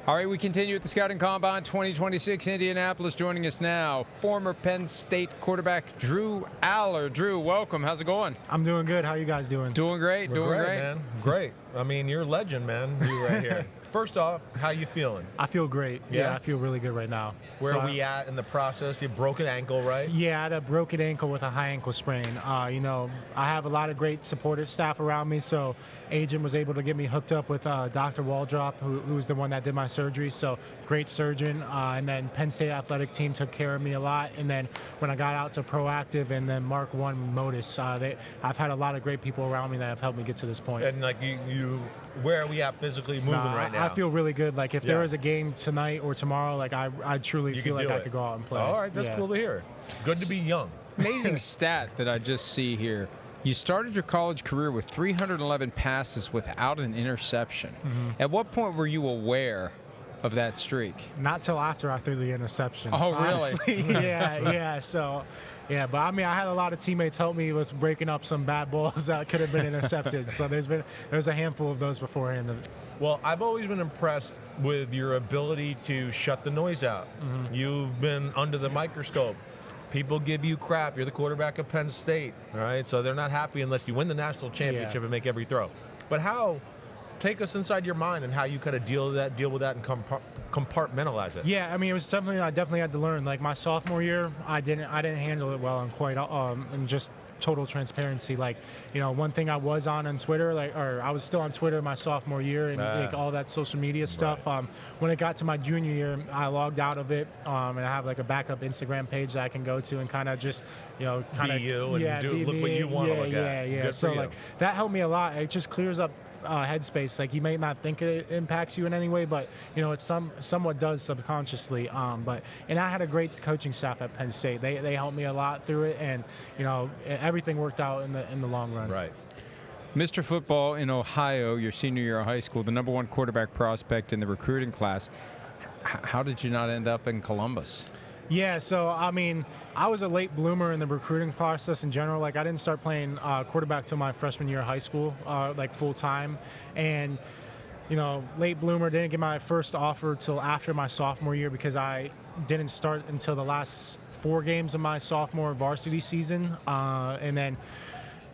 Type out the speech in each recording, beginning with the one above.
All right, we continue with the Scouting Combine 2026 Indianapolis. Joining us now, former Penn State quarterback Drew Allar. Drew, welcome. How's it going? I'm doing good. How you guys doing? Doing great. We're doing great, man. Great. I mean, you're a legend, man. You right here. First off, how you feeling? I feel great. Yeah, I feel really good right now. Where are we at in the process? You broke an ankle, right? Yeah, I had a broken ankle with a high ankle sprain. I have a lot of great supportive staff around me, so agent was able to get me hooked up with Dr. Waldrop, who was the one that did my surgery, so great surgeon. And then Penn State athletic team took care of me a lot. And then when I got out to Proactive and then Mark 1 Modus, I've had a lot of great people around me that have helped me get to this point. And like where are we at physically moving right now? I feel really good. Like if there was a game tonight or tomorrow, like I truly feel like I could go out and play. All right, that's cool to hear. Good to be young. Amazing stat that I just see here. You started your college career with 311 passes without an interception. Mm-hmm. At what point were you aware of that streak? Not till after I threw the interception. Oh, really? Honestly. yeah. So, yeah, but I mean, I had a lot of teammates help me with breaking up some bad balls that could have been intercepted. So there's a handful of those beforehand. Well, I've always been impressed with your ability to shut the noise out. Mm-hmm. You've been under the microscope. People give you crap. You're the quarterback of Penn State, all right? So they're not happy unless you win the national championship and make every throw. But take us inside your mind and how you kind of deal with that and compartmentalize it. Yeah, I mean, it was something I definitely had to learn. Like my sophomore year, I didn't handle it well, and just total transparency. Like, one thing I was on Twitter, or I was still on Twitter my sophomore year and like all that social media stuff. Right. When it got to my junior year, I logged out of it, and I have like a backup Instagram page that I can go to and kind of just, kind of be you and look what you want to look at. Yeah. So like that helped me a lot. It just clears up headspace. Like you may not think it impacts you in any way, but it somewhat does subconsciously. But I had a great coaching staff at Penn State. They helped me a lot through it, and everything worked out in the long run. Right. Mr. Football in Ohio, your senior year of high school, the #1 quarterback prospect in the recruiting class. How did you not end up in Columbus? Yeah, so I mean, I was a late bloomer in the recruiting process in general. Like I didn't start playing quarterback till my freshman year of high school, like full time, and late bloomer. Didn't get my first offer till after my sophomore year because I didn't start until the last 4 games of my sophomore varsity season, and then.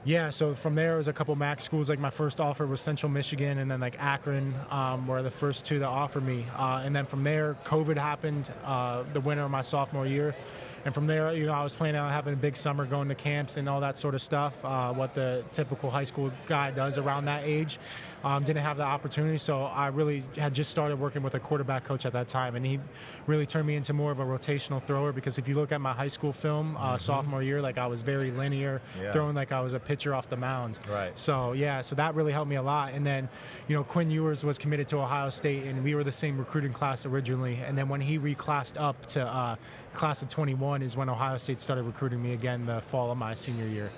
Yeah, so from there, it was a couple MAC schools. Like my first offer was Central Michigan, and then like Akron were the first 2 to offer me. And then from there, COVID happened the winter of my sophomore year. And from there, I was planning on having a big summer, going to camps and all that sort of stuff, what the typical high school guy does around that age. Didn't have the opportunity, so I really had just started working with a quarterback coach at that time, and he really turned me into more of a rotational thrower because if you look at my high school film sophomore year, like I was very linear, throwing like I was a pitcher off the mound. Right. So, so that really helped me a lot. And then, Quinn Ewers was committed to Ohio State, and we were the same recruiting class originally. And then when he reclassed up to class of 21 is when Ohio State started recruiting me again the fall of my senior year.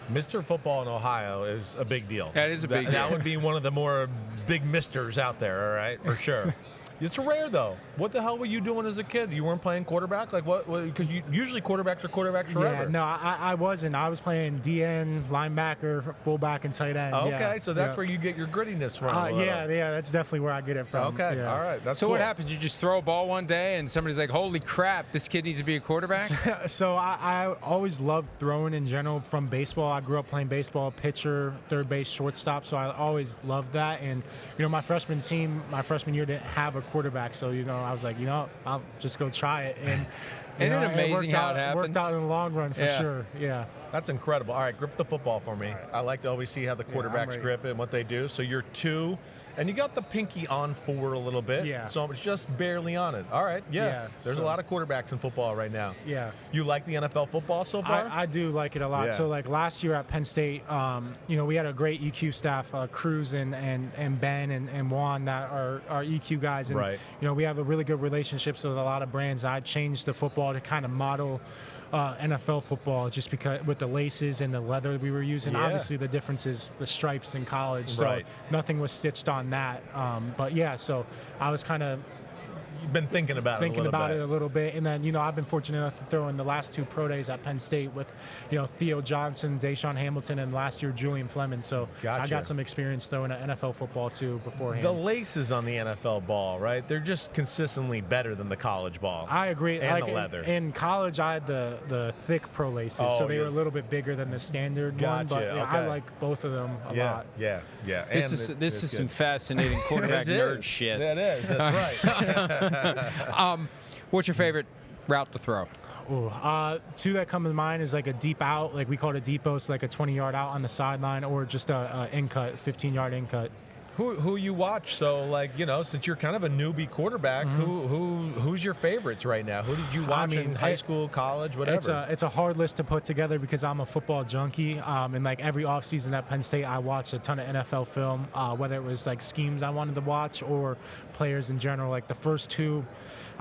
Mr. Football in Ohio is a big deal. That is a big deal. That would be one of the more big misters out there, all right, for sure. It's rare, though. What the hell were you doing as a kid? You weren't playing quarterback? Like what? Because usually quarterbacks are quarterbacks forever. Yeah, no, I wasn't. I was playing DN, linebacker, fullback, and tight end. Okay, so that's where you get your grittiness from. Yeah, that's definitely where I get it from. Okay, all right. That's so cool. what happened? You just throw a ball one day and somebody's like, holy crap, this kid needs to be a quarterback? So I always loved throwing in general from baseball. I grew up playing baseball, pitcher, third base, shortstop, so I always loved that. And, my freshman year didn't have a quarterback, so, I was like, I'll just go try it. And isn't it amazing how it happens? It worked out in the long run for sure. Yeah. That's incredible. All right, grip the football for me. Right. I like to always see how the quarterbacks grip it and what they do. So you're 2, and you got the pinky on forward a little bit. Yeah. So it's just barely on it. All right, There's a lot of quarterbacks in football right now. Yeah. You like the NFL football so far? I do like it a lot. Yeah. So like last year at Penn State, we had a great EQ staff, Cruz and Ben and Juan that are EQ guys. And, we have a really good relationships with a lot of brands. I changed the football to kind of model NFL football just because with the laces and the leather we were using. Yeah. Obviously, the difference is the stripes in college, so nothing was stitched on that. But so I was kind of you've been thinking about it a little bit. And then, I've been fortunate enough to throw in the last 2 pro days at Penn State with, Theo Johnson, Deshaun Hamilton, and last year Julian Fleming. So Gotcha. I got some experience throwing NFL football too beforehand. The laces on the NFL ball, right? They're just consistently better than the college ball. I agree. And the leather. In college, I had the thick pro laces, so they were a little bit bigger than the standard one. But I like both of them a lot. Yeah. This is some fascinating quarterback nerd shit. That is. That's right. What's your favorite route to throw? Ooh, 2 that come to mind is like a deep out, like we call it a deep post, like a 20-yard out on the sideline, or just a in cut, 15-yard in cut. Who you watch? So, like, since you're kind of a newbie quarterback, who's your favorites right now? Who did you watch in high school, college, whatever? It's a hard list to put together because I'm a football junkie. And like every offseason at Penn State, I watched a ton of NFL film, whether it was like schemes I wanted to watch or players in general. Like the first 2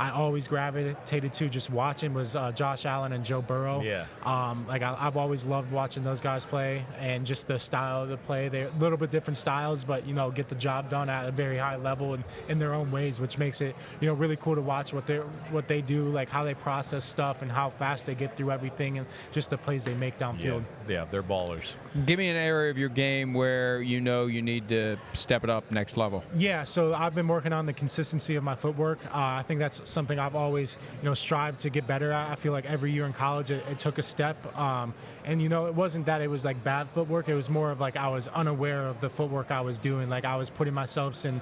I always gravitated to just watching was Josh Allen and Joe Burrow. Yeah. I've always loved watching those guys play, and just the style of the play. They're a little bit different styles, but get the job done at a very high level and in their own ways, which makes it really cool to watch what they do, like how they process stuff and how fast they get through everything, and just the plays they make downfield. Yeah, they're ballers. Give me an area of your game where you need to step it up next level. Yeah, so I've been working on the consistency of my footwork. I think that's something I've always, strived to get better at. I feel like every year in college it took a step. And, it wasn't that it was like bad footwork. It was more of like I was unaware of the footwork I was doing. Like I was putting myself in,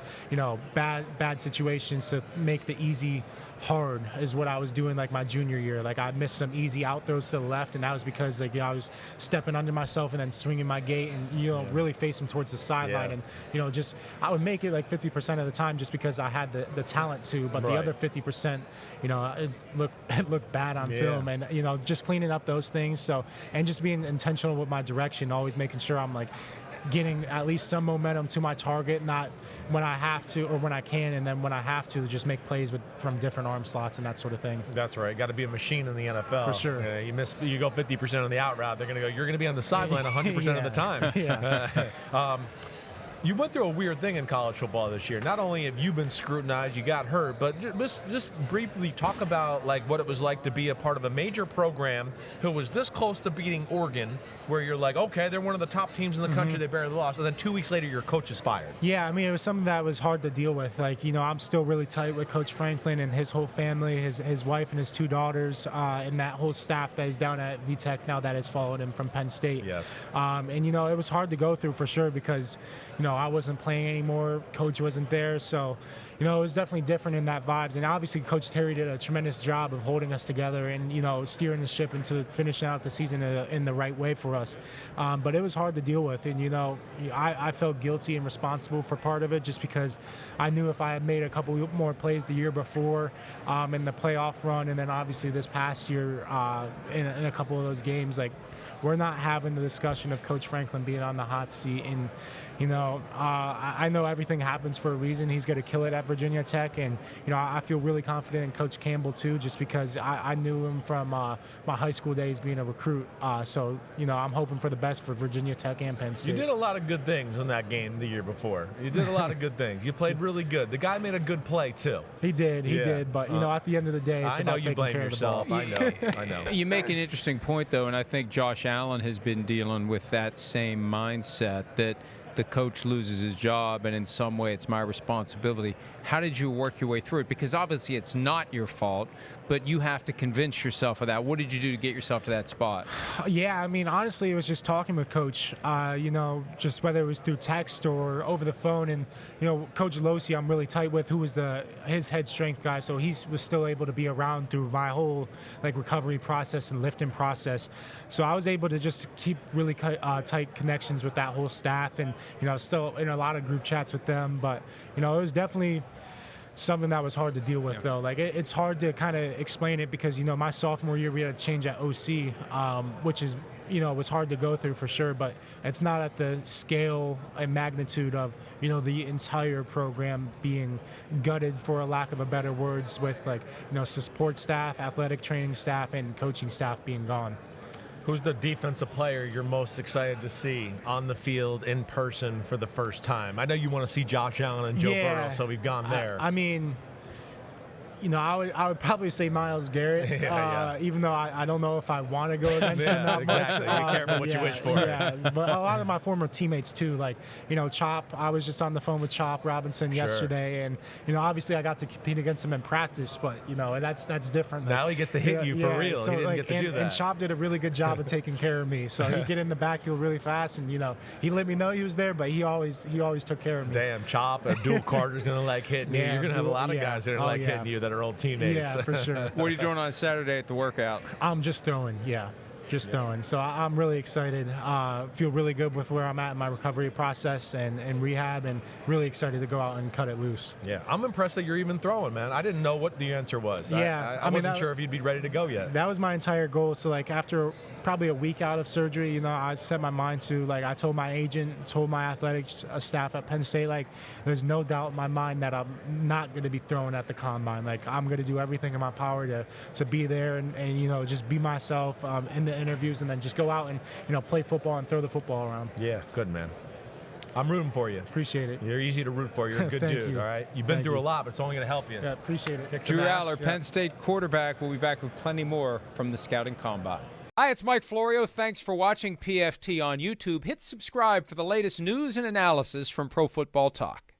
bad situations to make the easy hard is what I was doing like my junior year. Like I missed some easy out throws to the left, and that was because I was stepping under myself and then swinging my gait and really facing towards the sideline. And just I would make it like 50% of the time just because I had the talent to, but the other 50%, it looked bad on film, and just cleaning up those things. So, and just being intentional with my direction, always making sure I'm like getting at least some momentum to my target, not when I have to or when I can, and then when I have to just make plays from different arm slots and that sort of thing. That's right. Got to be a machine in the NFL. For sure. You go 50% on the out route, they're going to go, you're going to be on the sideline 100% of the time. You went through a weird thing in college football this year. Not only have you been scrutinized, you got hurt, but just briefly talk about like what it was like to be a part of a major program who was this close to beating Oregon, where you're like, okay, they're one of the top teams in the country, they barely lost, and then 2 weeks later your coach is fired. Yeah, I mean, it was something that was hard to deal with. Like, I'm still really tight with Coach Franklin and his whole family, his wife and his 2 daughters, and that whole staff that is down at VTech now that has followed him from Penn State. Yes. And, it was hard to go through for sure because, I wasn't playing anymore. Coach wasn't there. So, it was definitely different in that vibes. And obviously Coach Terry did a tremendous job of holding us together and, steering the ship into finishing out the season in the right way for us. But it was hard to deal with. And, I felt guilty and responsible for part of it just because I knew if I had made a couple more plays the year before in the playoff run, and then obviously this past year in a couple of those games, like, we're not having the discussion of Coach Franklin being on the hot seat. And, I know everything happens for a reason. He's going to kill it at Virginia Tech. And, I feel really confident in Coach Campbell, too, just because I knew him from my high school days being a recruit. So, I'm hoping for the best for Virginia Tech and Penn State. You did a lot of good things in that game the year before. You did a lot of good things. You played really good. The guy made a good play, too. He did. But, at the end of the day, it's about taking care of the ball. I know. You make an interesting point, though, and I think Josh Allen has been dealing with that same mindset that the coach loses his job and in some way it's my responsibility. How did you work your way through it? Because obviously it's not your fault, but you have to convince yourself of that. What did you do to get yourself to that spot? Yeah, I mean, honestly, it was just talking with Coach, just whether it was through text or over the phone. And, Coach Losi, I'm really tight with, who was his head strength guy. So he was still able to be around through my whole recovery process and lifting process. So I was able to just keep really tight connections with that whole staff, and, still in a lot of group chats with them. But, it was definitely something that was hard to deal with, though. Like, it's hard to kind of explain it because, my sophomore year we had a change at OC, which is, was hard to go through for sure, but it's not at the scale and magnitude of, the entire program being gutted, for a lack of a better words, with support staff, athletic training staff, and coaching staff being gone. Who's the defensive player you're most excited to see on the field in person for the first time? I know you want to see Josh Allen and Joe Burrow, so we've gone there. I mean, I would probably say Myles Garrett, Yeah. even though I don't know if I want to go against him that exactly. much. Be careful what you wish for. Yeah, but a lot of my former teammates too, like Chop. I was just on the phone with Chop Robinson yesterday, and obviously I got to compete against him in practice, but that's different. Now he gets to hit you for real. So, he didn't get to do that. And Chop did a really good job of taking care of me. So he'd get in the backfield really fast, and he let me know he was there, but he always took care of me. Damn, Chop, Abdul Carter's gonna like hitting you. You're gonna have a lot of guys that are hitting you that are old teammates. Yeah, for sure. What are you doing on Saturday at the workout? I'm just throwing, just throwing. So I'm really excited. Feel really good with where I'm at in my recovery process and rehab, and really excited to go out and cut it loose. Yeah, I'm impressed that you're even throwing, man. I didn't know what the answer was. Yeah, I wasn't sure if you'd be ready to go yet. That was my entire goal. So after probably a week out of surgery, I set my mind to, I told my agent, told my athletics staff at Penn State, there's no doubt in my mind that I'm not going to be throwing at the combine. I'm going to do everything in my power to be there and just be myself in the interviews, and then just go out and play football and throw the football around. Yeah, good, man. I'm rooting for you. Appreciate it. You're easy to root for. You're a good dude, you. all right? You've been through a lot, but it's only going to help you. Yeah, appreciate it. Drew Allar, Penn State quarterback. We'll be back with plenty more from the Scouting Combine. Hi, it's Mike Florio. Thanks for watching PFT on YouTube. Hit subscribe for the latest news and analysis from Pro Football Talk.